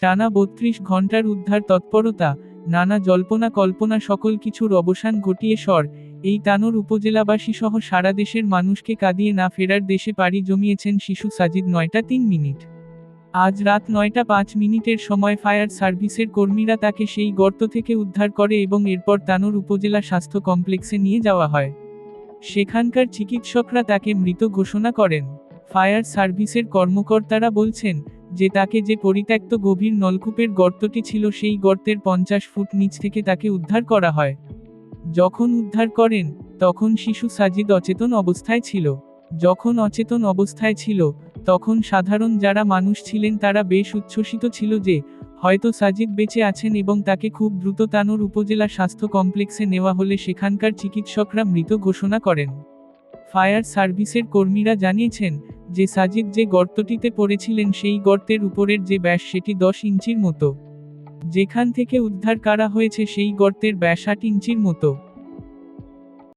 টানা ৩২ ঘণ্টার উদ্ধার তৎপরতা, নানা জল্পনা কল্পনা সকল কিছুর অবসান ঘটিয়ে এই তানোর উপজেলাবাসী সহ সারা দেশের মানুষকে কাঁদিয়ে না ফেরার দেশে পাড়ি জমিয়েছেন শিশু সাজিদ। ৯টা ৩ মিনিট। আজ রাত ৯টা ৫ মিনিটের সময় ফায়ার সার্ভিসের কর্মীরা তাকে সেই গর্ত থেকে উদ্ধার করে এবং এরপর তানোর উপজেলা স্বাস্থ্য কমপ্লেক্সে নিয়ে যাওয়া হয়। সেখানকার চিকিৎসকরা তাকে মৃত ঘোষণা করেন। ফায়ার সার্ভিসের কর্মকর্তারা বলছেন যে তাকে যে পরিত্যক্ত গভীর নলকূপের গর্তটি ছিল সেই গর্তের ৫০ ফুট নিচ থেকে তাকে উদ্ধার করা হয়। যখন উদ্ধার করেন, তখন শিশু সাজিদ অচেতন অবস্থায় ছিল। যখন অচেতন অবস্থায় ছিল, তখন সাধারণ যারা মানুষ ছিলেন তারা বেশ উচ্ছ্বসিত ছিল যে হয়তো সাজিদ বেঁচে আছেন এবং তাকে খুব দ্রুত তানোর উপজেলা স্বাস্থ্য কমপ্লেক্সে নেওয়া হলে সেখানকার চিকিৎসকরা মৃত ঘোষণা করেন। ফায়ার সার্ভিসের কর্মীরা জানিয়েছেন যে সাজিদ যে গর্তটিতে পড়েছিলেন সেই গর্তের উপরের যে ব্যাস সেটি ১০ ইঞ্চির মতো। যেখান থেকে উদ্ধার করা হয়েছে সেই গর্তের ব্যাস ৮ ইঞ্চির মতো।